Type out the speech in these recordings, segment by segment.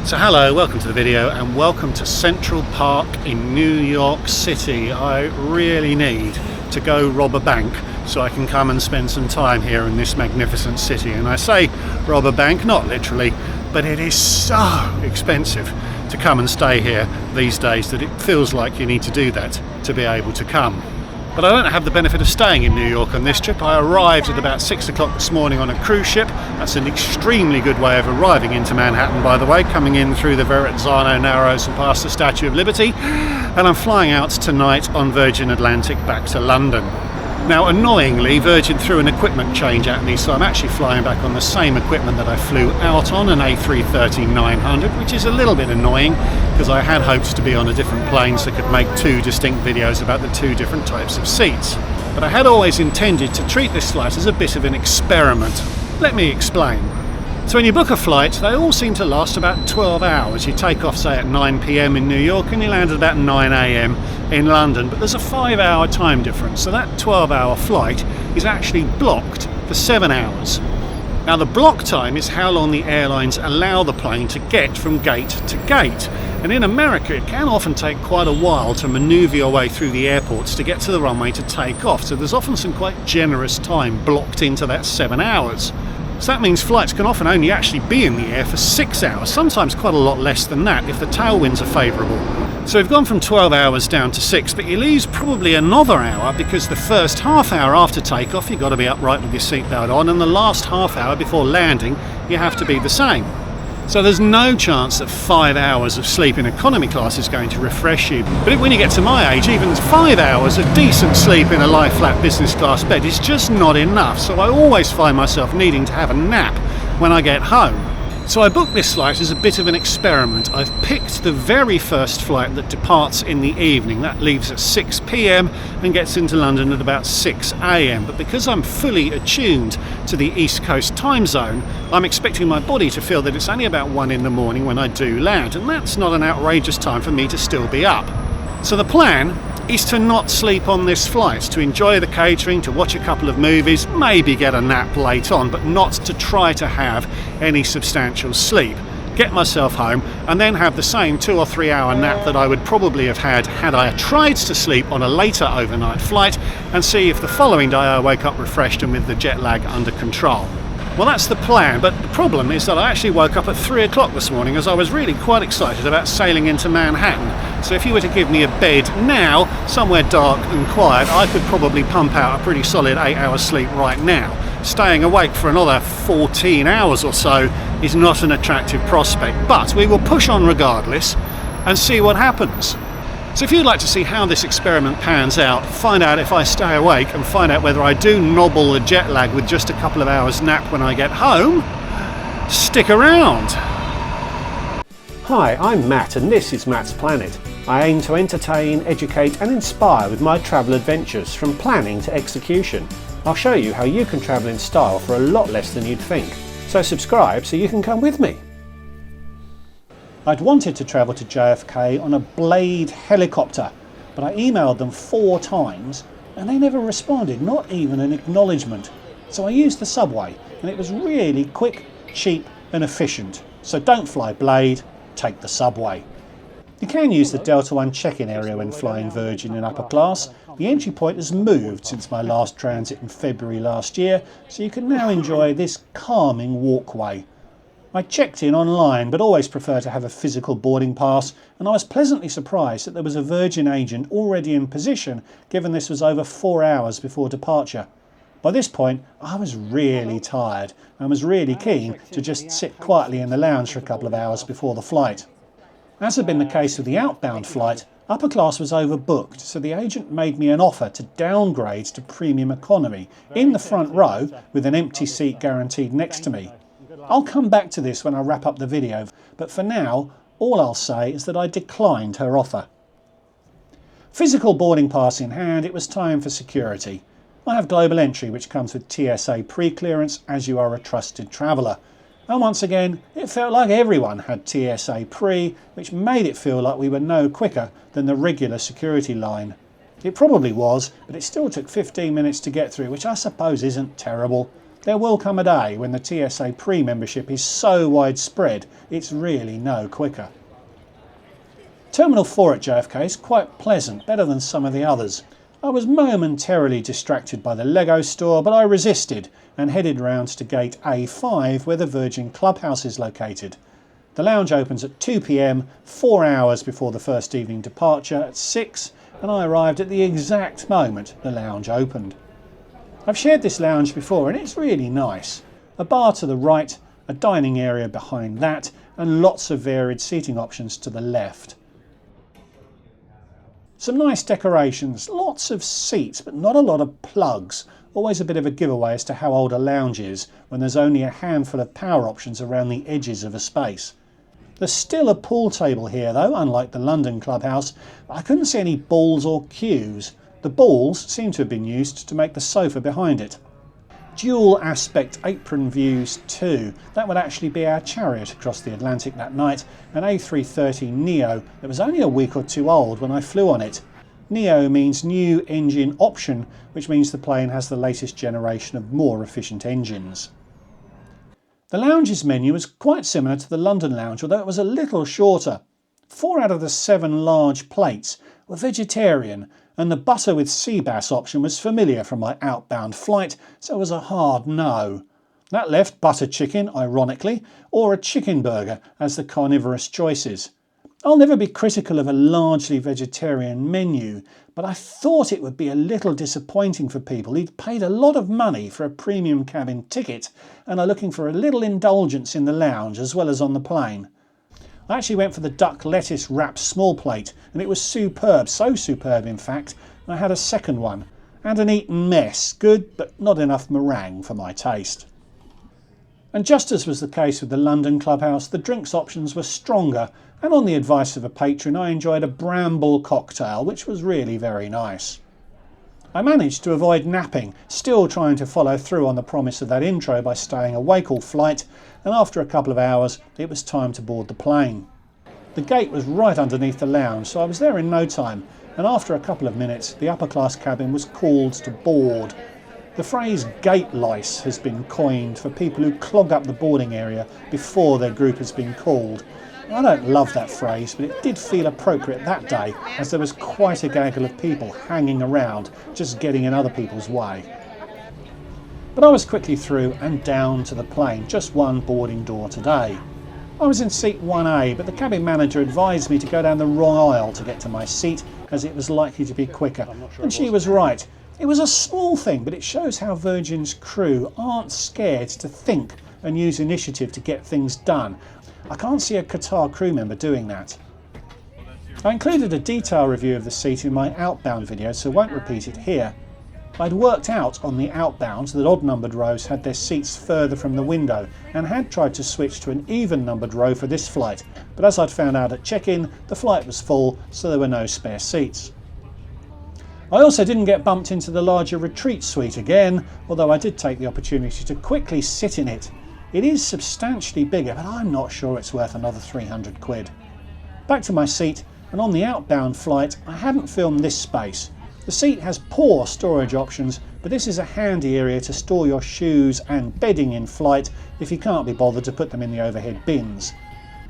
So hello, welcome to the video and welcome to Central Park in New York City. I really need to go rob a bank so I can come and spend some time here in this magnificent city. And I say rob a bank, not literally, but it is so expensive to come and stay here these days that it feels like you need to do that to be able to come. But I don't have the benefit of staying in New York on this trip. I arrived at about 6 o'clock this morning on a cruise ship. That's an extremely good way of arriving into Manhattan, by the way, coming in through the Verrazzano Narrows and past the Statue of Liberty. And I'm flying out tonight on Virgin Atlantic back to London. Now, annoyingly, Virgin threw an equipment change at me, so I'm actually flying back on the same equipment that I flew out on, an A330-900, which is a little bit annoying because I had hoped to be on a different plane so I could make two distinct videos about the two different types of seats. But I had always intended to treat this flight as a bit of an experiment. Let me explain. So when you book a flight, they all seem to last about 12 hours. You take off, say, at 9 PM in New York and you land at about 9 AM in London. But there's a 5-hour time difference, so that 12-hour flight is actually blocked for 7 hours. Now, the block time is how long the airlines allow the plane to get from gate to gate. And in America, it can often take quite a while to manoeuvre your way through the airports to get to the runway to take off. So there's often some quite generous time blocked into that 7 hours. So that means flights can often only actually be in the air for 6 hours, sometimes quite a lot less than that if the tailwinds are favourable. So we've gone from 12 hours down to 6, but you lose probably another hour because the first half hour after takeoff you've got to be upright with your seatbelt on, and the last half hour before landing you have to be the same. So there's no chance that 5 hours of sleep in economy class is going to refresh you. But when you get to my age, even 5 hours of decent sleep in a lie-flat business class bed is just not enough. So I always find myself needing to have a nap when I get home. So I booked this flight as a bit of an experiment. I've picked the very first flight that departs in the evening. That leaves at 6 PM and gets into London at about 6 AM. But because I'm fully attuned to the East Coast time zone, I'm expecting my body to feel that it's only about 1 in the morning when I do land. And that's not an outrageous time for me to still be up. So the plan is to not sleep on this flight, to enjoy the catering, to watch a couple of movies, maybe get a nap late on, but not to try to have any substantial sleep. Get myself home and then have the same 2 or 3 hour nap that I would probably have had I tried to sleep on a later overnight flight, and see if the following day I wake up refreshed and with the jet lag under control. Well, that's the plan, but the problem is that I actually woke up at 3 o'clock this morning as I was really quite excited about sailing into Manhattan. So if you were to give me a bed now, somewhere dark and quiet, I could probably pump out a pretty solid 8 hours sleep right now. Staying awake for another 14 hours or so is not an attractive prospect, but we will push on regardless and see what happens. So if you'd like to see how this experiment pans out, find out if I stay awake and find out whether I do nobble the jet lag with just a couple of hours nap when I get home, stick around. Hi, I'm Matt and this is Matt's Planet. I aim to entertain, educate and inspire with my travel adventures from planning to execution. I'll show you how you can travel in style for a lot less than you'd think. So subscribe so you can come with me. I'd wanted to travel to JFK on a Blade helicopter, but I emailed them 4 times and they never responded, not even an acknowledgement. So I used the subway and it was really quick, cheap and efficient. So don't fly Blade, take the subway. You can use the Delta One check-in area when flying Virgin in upper class. The entry point has moved since my last transit in February last year, so you can now enjoy this calming walkway. I checked in online, but always prefer to have a physical boarding pass, and I was pleasantly surprised that there was a Virgin agent already in position, given this was over 4 hours before departure. By this point, I was really tired and was really keen to just sit quietly in the lounge for a couple of hours before the flight. As had been the case with the outbound flight, upper class was overbooked, so the agent made me an offer to downgrade to premium economy in the front row with an empty seat guaranteed next to me. I'll come back to this when I wrap up the video, but for now, all I'll say is that I declined her offer. Physical boarding pass in hand, it was time for security. I have global entry, which comes with TSA pre-clearance as you are a trusted traveller. And once again, it felt like everyone had TSA pre, which made it feel like we were no quicker than the regular security line. It probably was, but it still took 15 minutes to get through, which I suppose isn't terrible. There will come a day when the TSA pre-membership is so widespread it's really no quicker. Terminal 4 at JFK is quite pleasant, better than some of the others. I was momentarily distracted by the Lego store, but I resisted and headed round to gate A5 where the Virgin Clubhouse is located. The lounge opens at 2 p.m, 4 hours before the first evening departure at 6, and I arrived at the exact moment the lounge opened. I've shared this lounge before and it's really nice. A bar to the right, a dining area behind that, and lots of varied seating options to the left. Some nice decorations, lots of seats but not a lot of plugs. Always a bit of a giveaway as to how old a lounge is when there's only a handful of power options around the edges of a space. There's still a pool table here though, unlike the London Clubhouse. I couldn't see any balls or cues. The balls seem to have been used to make the sofa behind it. Dual aspect apron views too. That would actually be our chariot across the Atlantic that night, an A330neo that was only a week or two old when I flew on it. Neo means new engine option, which means the plane has the latest generation of more efficient engines. The lounge's menu was quite similar to the London lounge, although it was a little shorter. 4 out of the 7 large plates were vegetarian, and the butter with sea bass option was familiar from my outbound flight, so it was a hard no. That left butter chicken, ironically, or a chicken burger as the carnivorous choices. I'll never be critical of a largely vegetarian menu, but I thought it would be a little disappointing for people who'd paid a lot of money for a premium cabin ticket and are looking for a little indulgence in the lounge as well as on the plane. I actually went for the duck lettuce wrap small plate and it was superb, so superb in fact, I had a second one. And an eaten mess, good but not enough meringue for my taste. And just as was the case with the London Clubhouse, the drinks options were stronger, and on the advice of a patron I enjoyed a bramble cocktail which was really very nice. I managed to avoid napping, still trying to follow through on the promise of that intro by staying awake all flight, and after a couple of hours it was time to board the plane. The gate was right underneath the lounge, so I was there in no time, and after a couple of minutes the upper class cabin was called to board. The phrase gate lice has been coined for people who clog up the boarding area before their group has been called. I don't love that phrase, but it did feel appropriate that day as there was quite a gaggle of people hanging around, just getting in other people's way. But I was quickly through and down to the plane, just one boarding door today. I was in seat 1A, but the cabin manager advised me to go down the wrong aisle to get to my seat as it was likely to be quicker, and she was right. It was a small thing, but it shows how Virgin's crew aren't scared to think and use initiative to get things done. I can't see a Qatar crew member doing that. I included a detail review of the seat in my outbound video, so won't repeat it here. I'd worked out on the outbounds that odd numbered rows had their seats further from the window and had tried to switch to an even numbered row for this flight, but as I'd found out at check-in, the flight was full, so there were no spare seats. I also didn't get bumped into the larger retreat suite again, although I did take the opportunity to quickly sit in it. It is substantially bigger, but I'm not sure it's worth another 300 quid. Back to my seat, and on the outbound flight I hadn't filmed this space. The seat has poor storage options, but this is a handy area to store your shoes and bedding in flight if you can't be bothered to put them in the overhead bins.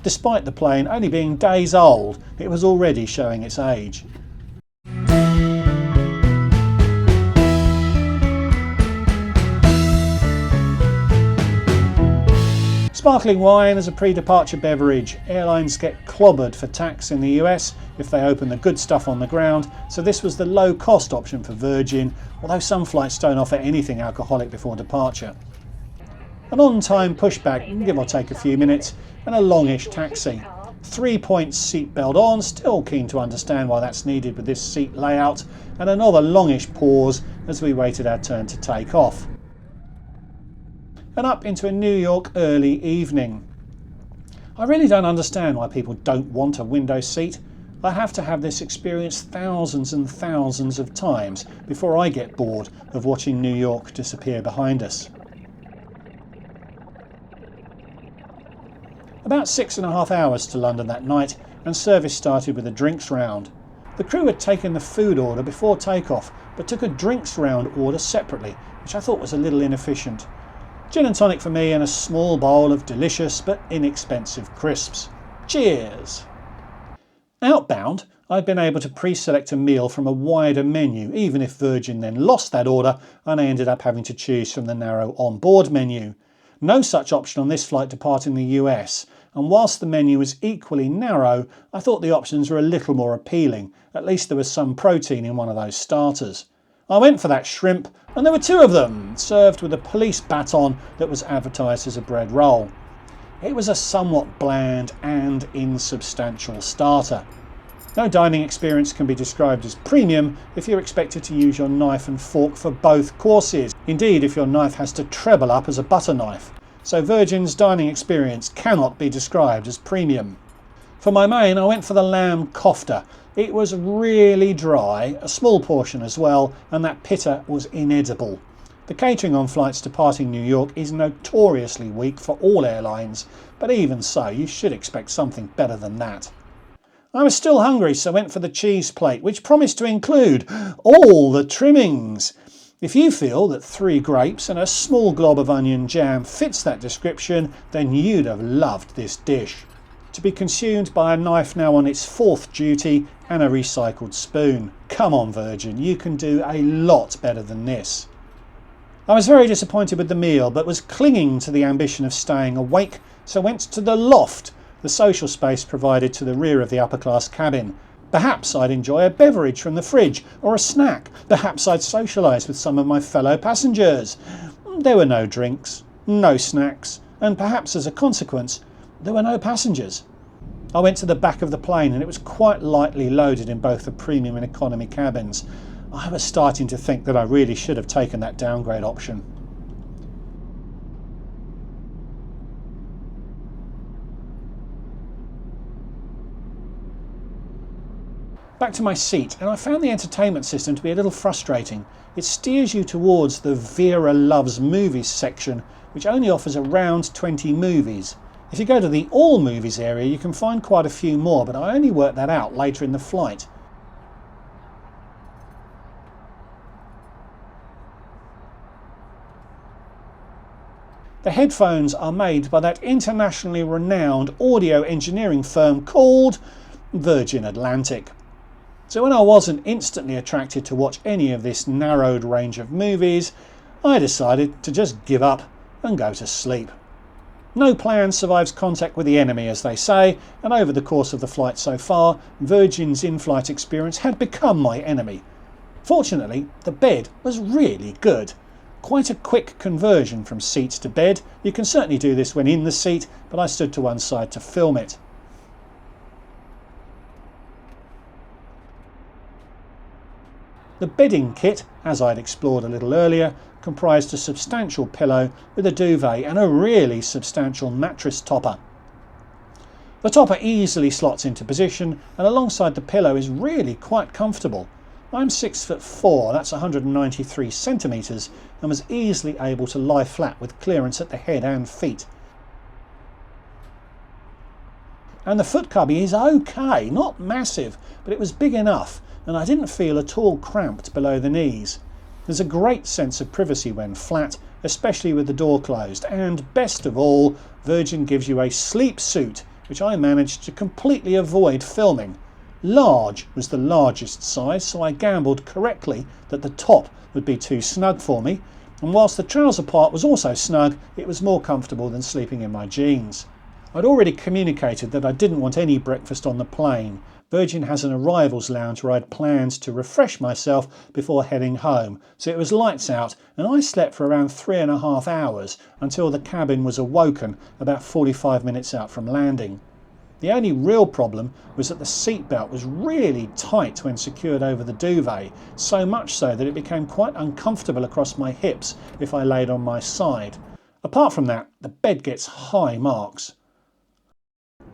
Despite the plane only being days old, it was already showing its age. Sparkling wine as a pre-departure beverage. Airlines get clobbered for tax in the US if they open the good stuff on the ground, so this was the low-cost option for Virgin, although some flights don't offer anything alcoholic before departure. An on-time pushback, give or take a few minutes, and a longish taxi. 3 points seatbelt on, still keen to understand why that's needed with this seat layout, and another longish pause as we waited our turn to take off. And up into a New York early evening. I really don't understand why people don't want a window seat. I have to have this experience thousands and thousands of times before I get bored of watching New York disappear behind us. About 6.5 hours to London that night, and service started with a drinks round. The crew had taken the food order before takeoff, but took a drinks round order separately, which I thought was a little inefficient. Gin and tonic for me and a small bowl of delicious but inexpensive crisps. Cheers! Outbound, I'd been able to pre-select a meal from a wider menu, even if Virgin then lost that order and I ended up having to choose from the narrow on-board menu. No such option on this flight departing the US, and whilst the menu was equally narrow, I thought the options were a little more appealing. At least there was some protein in one of those starters. I went for that shrimp, and there were 2 of them, served with a police baton that was advertised as a bread roll. It was a somewhat bland and insubstantial starter. No dining experience can be described as premium if you're expected to use your knife and fork for both courses. Indeed, if your knife has to treble up as a butter knife. So Virgin's dining experience cannot be described as premium. For my main, I went for the lamb kofta. It was really dry, a small portion as well, and that pitta was inedible. The catering on flights departing New York is notoriously weak for all airlines, but even so, you should expect something better than that. I was still hungry, so went for the cheese plate, which promised to include all the trimmings. If you feel that 3 grapes and a small glob of onion jam fits that description, then you'd have loved this dish. To be consumed by a knife now on its 4th duty and a recycled spoon. Come on, Virgin, you can do a lot better than this. I was very disappointed with the meal, but was clinging to the ambition of staying awake, so went to the loft, the social space provided to the rear of the upper class cabin. Perhaps I'd enjoy a beverage from the fridge or a snack. Perhaps I'd socialise with some of my fellow passengers. There were no drinks, no snacks, and perhaps as a consequence, there were no passengers. I went to the back of the plane and it was quite lightly loaded in both the premium and economy cabins. I was starting to think that I really should have taken that downgrade option. Back to my seat, and I found the entertainment system to be a little frustrating. It steers you towards the Vera Loves Movies section, which only offers around 20 movies. If you go to the All Movies area, you can find quite a few more, but I only worked that out later in the flight. The headphones are made by that internationally renowned audio engineering firm called Virgin Atlantic. So when I wasn't instantly attracted to watch any of this narrowed range of movies, I decided to just give up and go to sleep. No plan survives contact with the enemy, as they say, and over the course of the flight so far, Virgin's in-flight experience had become my enemy. Fortunately, the bed was really good. Quite a quick conversion from seat to bed. You can certainly do this when in the seat, but I stood to one side to film it. The bedding kit, as I'd explored a little earlier, comprised a substantial pillow with a duvet and a really substantial mattress topper. The topper easily slots into position and alongside the pillow is really quite comfortable. I'm 6'4", that's 193 centimetres, and was easily able to lie flat with clearance at the head and feet. And the foot cubby is okay, not massive, but it was big enough, and I didn't feel at all cramped below the knees. There's a great sense of privacy when flat, especially with the door closed, and best of all, Virgin gives you a sleep suit, which I managed to completely avoid filming. Large was the largest size, so I gambled correctly that the top would be too snug for me, and whilst the trouser part was also snug, it was more comfortable than sleeping in my jeans. I'd already communicated that I didn't want any breakfast on the plane. Virgin has an arrivals lounge where I'd planned to refresh myself before heading home, so it was lights out and I slept for around 3.5 hours until the cabin was awoken about 45 minutes out from landing. The only real problem was that the seatbelt was really tight when secured over the duvet, so much so that it became quite uncomfortable across my hips if I laid on my side. Apart from that, the bed gets high marks.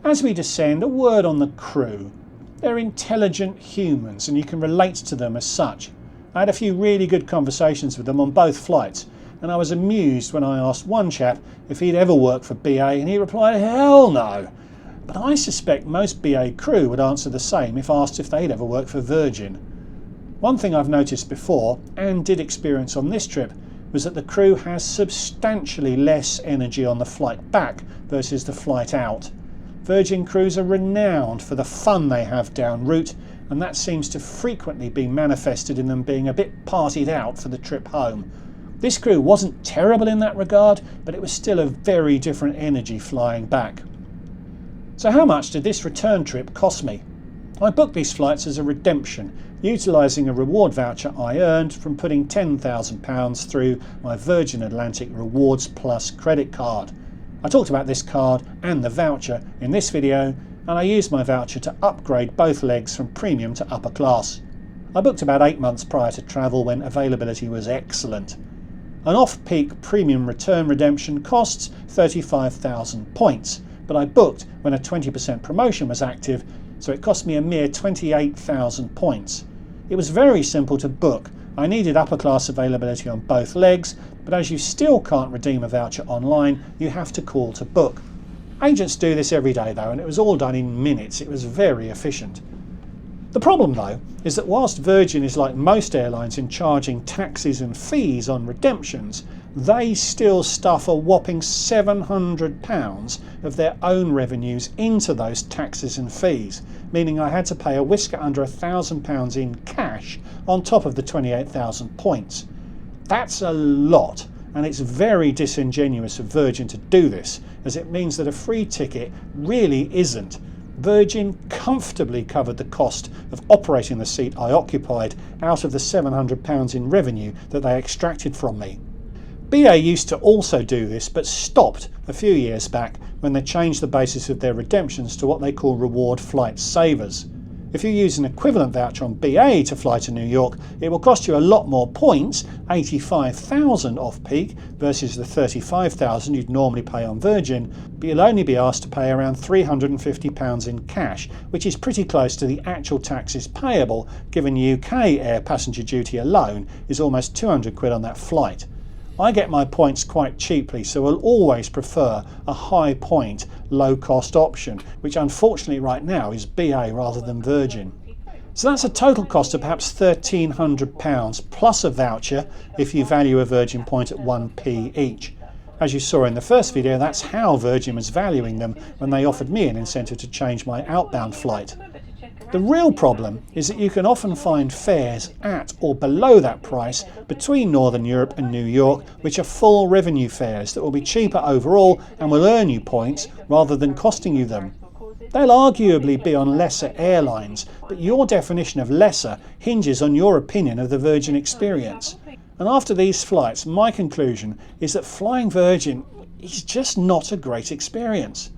As we descend, a word on the crew. They're intelligent humans and you can relate to them as such. I had a few really good conversations with them on both flights, and I was amused when I asked one chap if he'd ever worked for BA and he replied, "Hell no." But I suspect most BA crew would answer the same if asked if they'd ever worked for Virgin. One thing I've noticed before, and did experience on this trip, was that the crew has substantially less energy on the flight back versus the flight out. Virgin crews are renowned for the fun they have en route, and that seems to frequently be manifested in them being a bit partied out for the trip home. This crew wasn't terrible in that regard, but it was still a very different energy flying back. So how much did this return trip cost me? I booked these flights as a redemption, utilising a reward voucher I earned from putting £10,000 through my Virgin Atlantic Rewards Plus credit card. I talked about this card and the voucher in this video, and I used my voucher to upgrade both legs from premium to upper class. I booked about 8 months prior to travel when availability was excellent. An off-peak premium return redemption costs 35,000 points, but I booked when a 20% promotion was active, so it cost me a mere 28,000 points. It was very simple to book. I needed upper class availability on both legs, but as you still can't redeem a voucher online, you have to call to book. Agents do this every day though, and it was all done in minutes. It was very efficient. The problem though is that whilst Virgin is like most airlines in charging taxes and fees on redemptions, they still stuff a whopping £700 of their own revenues into those taxes and fees, meaning I had to pay a whisker under £1,000 in cash on top of the 28,000 points. That's a lot, and it's very disingenuous of Virgin to do this, as it means that a free ticket really isn't. Virgin comfortably covered the cost of operating the seat I occupied out of the £700 in revenue that they extracted from me. BA used to also do this, but stopped a few years back when they changed the basis of their redemptions to what they call reward flight savers. If you use an equivalent voucher on BA to fly to New York, it will cost you a lot more points, 85,000 off-peak versus the 35,000 you'd normally pay on Virgin, but you'll only be asked to pay around £350 in cash, which is pretty close to the actual taxes payable, given UK air passenger duty alone is almost 200 quid on that flight. I get my points quite cheaply, so will always prefer a high point, low cost option, which unfortunately right now is BA rather than Virgin. So that's a total cost of perhaps £1,300 plus a voucher if you value a Virgin point at 1p each. As you saw in the first video, that's how Virgin was valuing them when they offered me an incentive to change my outbound flight. The real problem is that you can often find fares at or below that price between Northern Europe and New York, which are full revenue fares that will be cheaper overall and will earn you points rather than costing you them. They'll arguably be on lesser airlines, but your definition of lesser hinges on your opinion of the Virgin experience. And after these flights, my conclusion is that flying Virgin is just not a great experience.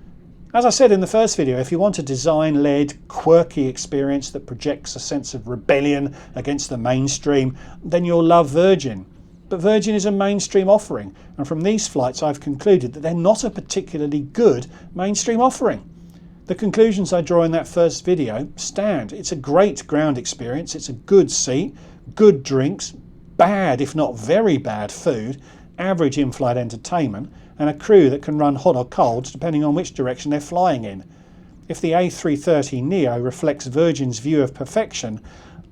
As I said in the first video, if you want a design-led, quirky experience that projects a sense of rebellion against the mainstream, then you'll love Virgin. But Virgin is a mainstream offering, and from these flights I've concluded that they're not a particularly good mainstream offering. The conclusions I draw in that first video stand. It's a great ground experience, it's a good seat, good drinks, bad if not very bad food, average in-flight entertainment, and a crew that can run hot or cold depending on which direction they're flying in. If the A330neo reflects Virgin's view of perfection,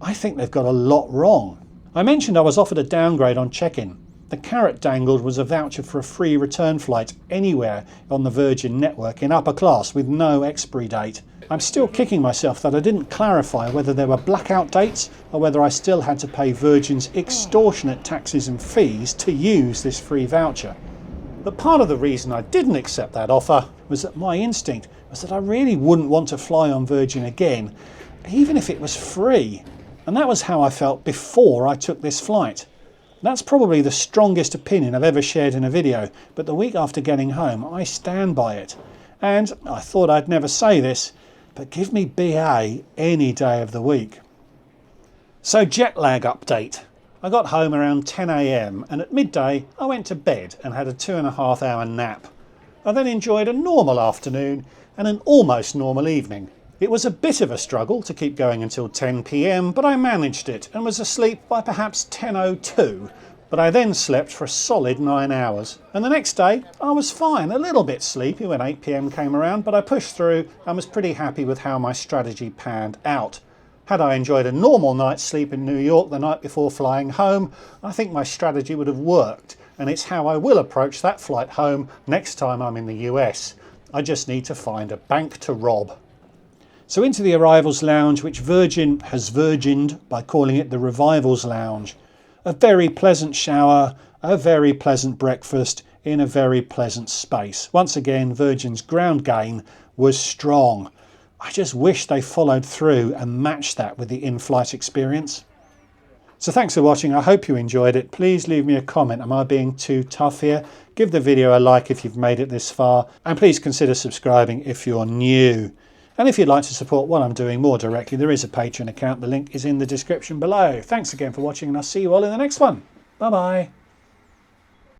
I think they've got a lot wrong. I mentioned I was offered a downgrade on check-in. The carrot dangled was a voucher for a free return flight anywhere on the Virgin network in upper class with no expiry date. I'm still kicking myself that I didn't clarify whether there were blackout dates or whether I still had to pay Virgin's extortionate taxes and fees to use this free voucher. But part of the reason I didn't accept that offer was that my instinct was that I really wouldn't want to fly on Virgin again, even if it was free. And that was how I felt before I took this flight. That's probably the strongest opinion I've ever shared in a video, but the week after getting home, I stand by it. And I thought I'd never say this, but give me BA any day of the week. So jet lag update. I got home around 10 AM and at midday I went to bed and had a 2.5 hour nap. I then enjoyed a normal afternoon and an almost normal evening. It was a bit of a struggle to keep going until 10 PM, but I managed it and was asleep by perhaps 10:02. But I then slept for a solid 9 hours. And the next day I was fine, a little bit sleepy when 8 PM came around, but I pushed through and was pretty happy with how my strategy panned out. Had I enjoyed a normal night's sleep in New York the night before flying home, I think my strategy would have worked, and it's how I will approach that flight home next time I'm in the US. I just need to find a bank to rob. So into the arrivals lounge, which Virgin has virgined by calling it the Revivals Lounge. A very pleasant shower, a very pleasant breakfast in a very pleasant space. Once again, Virgin's ground game was strong. I just wish they followed through and matched that with the in-flight experience. So thanks for watching. I hope you enjoyed it. Please leave me a comment. Am I being too tough here? Give the video a like if you've made it this far, and please consider subscribing if you're new. And if you'd like to support what I'm doing more directly, there is a Patreon account. The link is in the description below. Thanks again for watching, and I'll see you all in the next one. Bye bye.